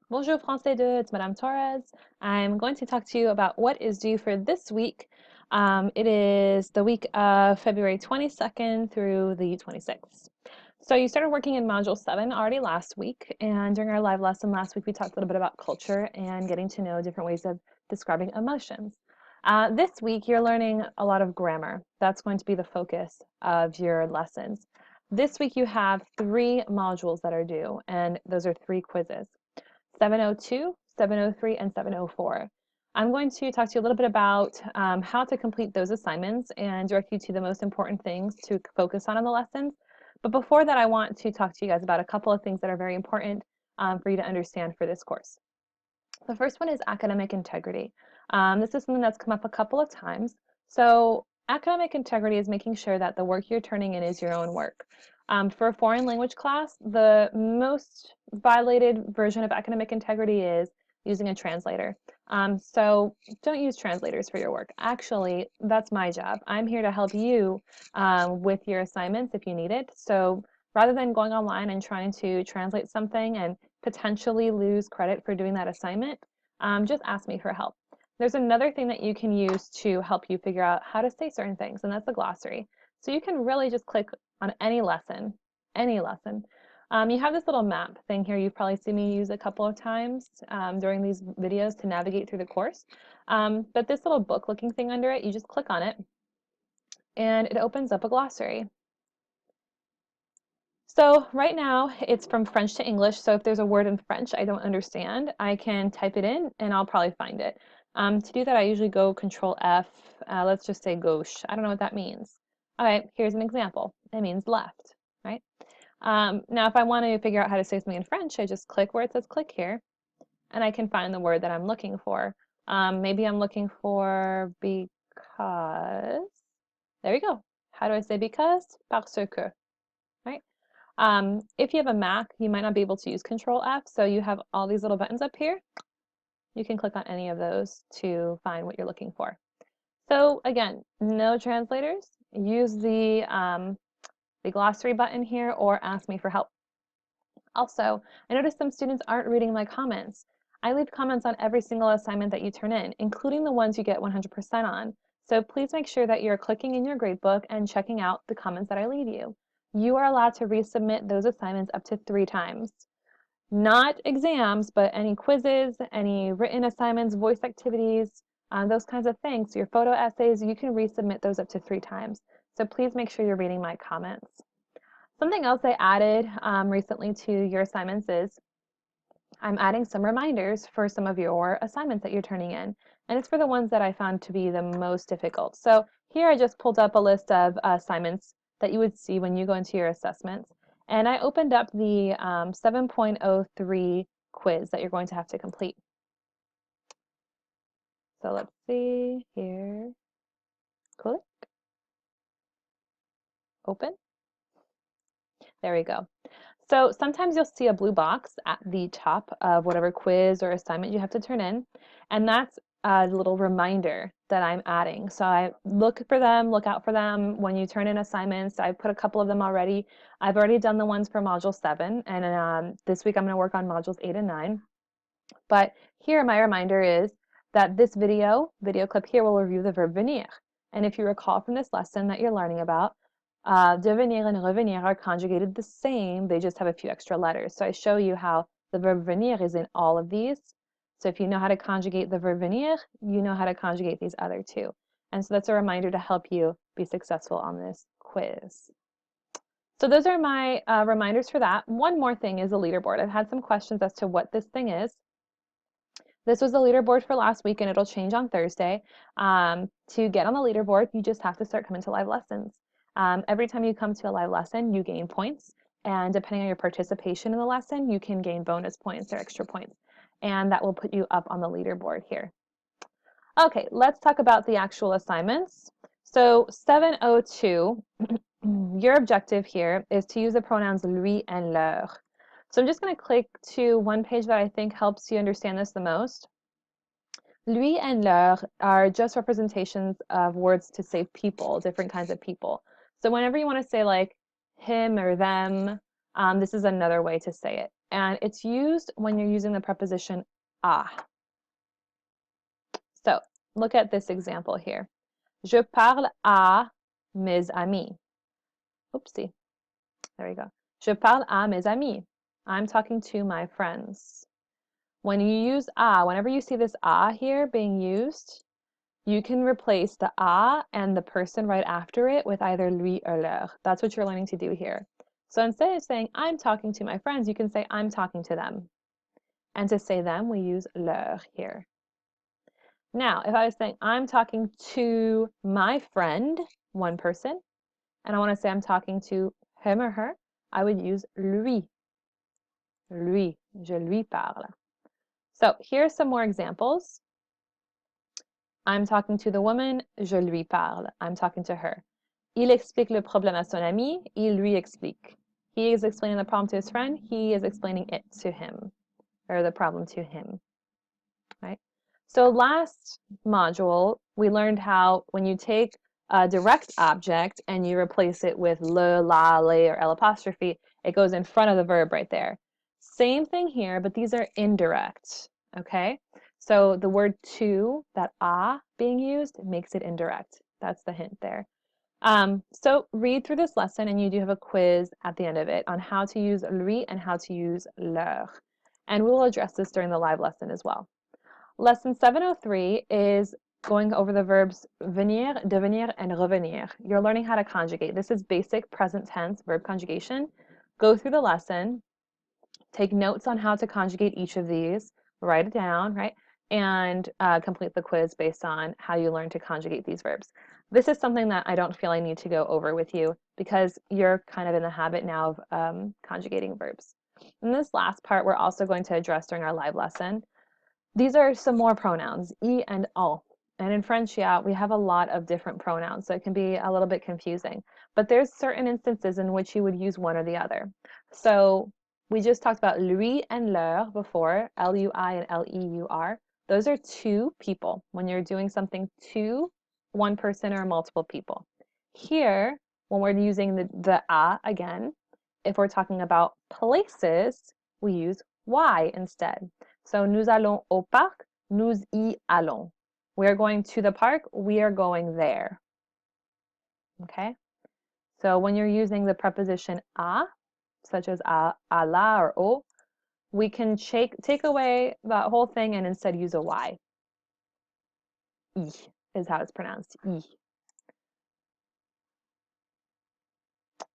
Bonjour Français 2, it's Madame Torres. I'm going to talk to you about what is due for this week. It is the week of February 22nd through the 26th. So you started working in Module 7 already last week, and during our live lesson last week we talked a little bit about culture and getting to know different ways of describing emotions. This week you're learning a lot of grammar. That's going to be the focus of your lessons. This week you have 3 modules that are due, and those are 3 quizzes. 702, 703, and 704. I'm going to talk to you a little bit about how to complete those assignments and direct you to the most important things to focus on in the lessons. But before that, I want to talk to you guys about a couple of things that are very important for you to understand for this course. The first one is academic integrity. This is something that's come up a couple of times. So academic integrity is making sure that the work you're turning in is your own work. For a foreign language class, the most violated version of academic integrity is using a translator. So don't use translators for your work. Actually, that's my job. I'm here to help you with your assignments if you need it. So rather than going online and trying to translate something and potentially lose credit for doing that assignment, just ask me for help. There's another thing that you can use to help you figure out how to say certain things, and that's the glossary. So you can really just click on any lesson, any lesson. You have this little map thing here. You've probably seen me use a couple of times during these videos to navigate through the course. But this little book looking thing under it, you just click on it and it opens up a glossary. So right now it's from French to English. So if there's a word in French I don't understand, I can type it in and I'll probably find it. To do that, I usually go Control F. Let's just say gauche. I don't know what that means. All right, here's an example. It means left, right? Now, if I want to figure out how to say something in French, I just click where it says click here, and I can find the word that I'm looking for. Maybe I'm looking for because. There we go. How do I say because? Parce que, right? If you have a Mac, you might not be able to use Control F, so you have all these little buttons up here. You can click on any of those to find what you're looking for. So again, no translators. Use the glossary button here or ask me for help. Also, I noticed some students aren't reading my comments. I leave comments on every single assignment that you turn in, including the ones you get 100% on. So please make sure that you're clicking in your gradebook and checking out the comments that I leave you. You are allowed to resubmit those assignments up to 3 times. Not exams, but any quizzes, any written assignments, voice activities, those kinds of things. Your photo essays, you can resubmit those up to 3 times. So please make sure you're reading my comments. Something else I added recently to your assignments is I'm adding some reminders for some of your assignments that you're turning in. And it's for the ones that I found to be the most difficult. So here I just pulled up a list of assignments that you would see when you go into your assessments. And I opened up the 7.03 quiz that you're going to have to complete. So let's see here. Click. Open. There we go. So sometimes you'll see a blue box at the top of whatever quiz or assignment you have to turn in, and that's a little reminder that I'm adding. So I look for them, look out for them when you turn in assignments. I put a couple of them already. I've already done the ones for Module 7, and this week I'm going to work on Modules 8 and 9. But here my reminder is that this video clip here will review the verb venir. And if you recall from this lesson that you're learning about, devenir and revenir are conjugated the same, they just have a few extra letters. So I show you how the verb venir is in all of these. So if you know how to conjugate the verb venir, you know how to conjugate these other two. And so that's a reminder to help you be successful on this quiz. So those are my reminders for that. One more thing is a leaderboard. I've had some questions as to what this thing is. This was the leaderboard for last week, and it'll change on Thursday. To get on the leaderboard, you just have to start coming to live lessons. Every time you come to a live lesson, you gain points, and depending on your participation in the lesson, you can gain bonus points or extra points, and that will put you up on the leaderboard here. Okay, let's talk about the actual assignments. So 702, your objective here is to use the pronouns lui and leur. So I'm just going to click to one page that I think helps you understand this the most. Lui and leur are just representations of words to say people, different kinds of people. So whenever you want to say like him or them, this is another way to say it. and it's used when you're using the preposition à. So look at this example here. Je parle à mes amis. Oopsie. There we go. Je parle à mes amis. I'm talking to my friends. When you use à, whenever you see this à here being used, you can replace the à and the person right after it with either lui or leur. That's what you're learning to do here. So instead of saying I'm talking to my friends, you can say I'm talking to them. And to say them, we use leur here. Now, if I was saying I'm talking to my friend, one person, and I want to say I'm talking to him or her, I would use lui. Lui, je lui parle. So here's some more examples. I'm talking to the woman, je lui parle. I'm talking to her. Il explique le problème à son ami, il lui explique. He is explaining the problem to his friend, he is explaining it to him, or the problem to him, right? So last module, we learned how when you take a direct object and you replace it with le, la, le, or L apostrophe, it goes in front of the verb right there. Same thing here, but these are indirect, okay? So the word to, that a being used, makes it indirect. That's the hint there. So read through this lesson and you do have a quiz at the end of it on how to use lui and how to use leur. And we will address this during the live lesson as well. Lesson 703 is going over the verbs venir, devenir, and revenir. You're learning how to conjugate. This is basic present tense verb conjugation. Go through the lesson, take notes on how to conjugate each of these, write it down, right? And complete the quiz based on how you learn to conjugate these verbs. This is something that I don't feel I need to go over with you because you're kind of in the habit now of conjugating verbs. In this last part, we're also going to address during our live lesson. These are some more pronouns, y and o. And in French, yeah, we have a lot of different pronouns, so it can be a little bit confusing. But there's certain instances in which you would use one or the other. So we just talked about lui and leur before, L-U-I and L-E-U-R. Those are two people when you're doing something to one person or multiple people. Here, when we're using the a again, if we're talking about places, we use y instead. So nous allons au parc, nous y allons. We are going to the park, we are going there. Okay? So when you're using the preposition a, such as a la or o, we can take away that whole thing and instead use a y. I is how it's pronounced. I.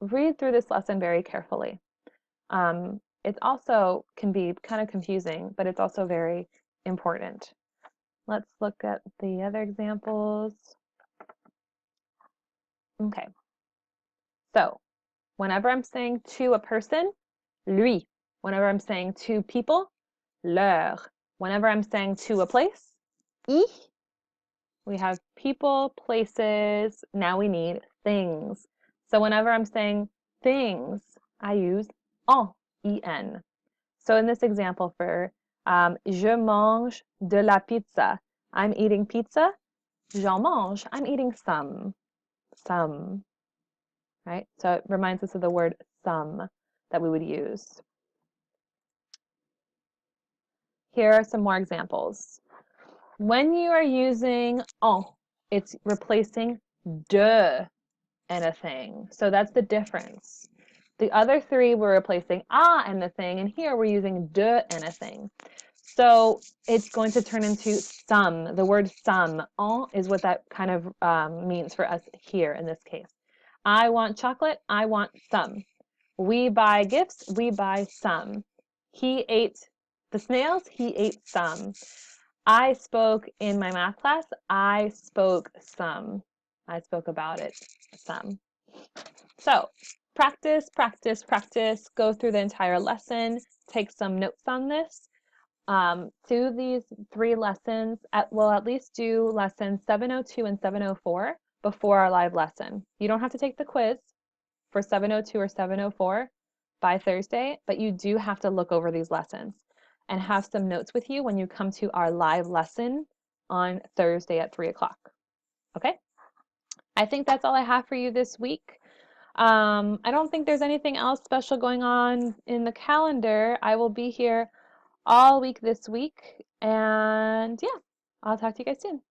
Read through this lesson very carefully. It also can be kind of confusing, but it's also very important. Let's look at the other examples. Okay. So, whenever I'm saying to a person, lui. Whenever I'm saying to people, leur. Whenever I'm saying to a place, y. We have people, places, now we need things. So whenever I'm saying things, I use en, en. So in this example for je mange de la pizza, I'm eating pizza. J'en mange, I'm eating some, right? So it reminds us of the word some that we would use. Here are some more examples. When you are using en, it's replacing de and a thing. So that's the difference. The other three we're replacing a and the thing, and here we're using de and a thing. So it's going to turn into some. The word some, en, is what that kind of means for us here in this case. I want chocolate, I want some. We buy gifts, we buy some. He ate the snails, he ate some. I spoke in my math class, I spoke some. I spoke about it some. So practice, practice, practice. Go through the entire lesson. Take some notes on this. Do these 3 lessons. We'll at least do lessons 702 and 704 before our live lesson. You don't have to take the quiz for 702 or 704 by Thursday, but you do have to look over these lessons and have some notes with you when you come to our live lesson on Thursday at 3 o'clock. Okay? I think that's all I have for you this week. I don't think there's anything else special going on in the calendar. I will be here all week this week, and yeah, I'll talk to you guys soon.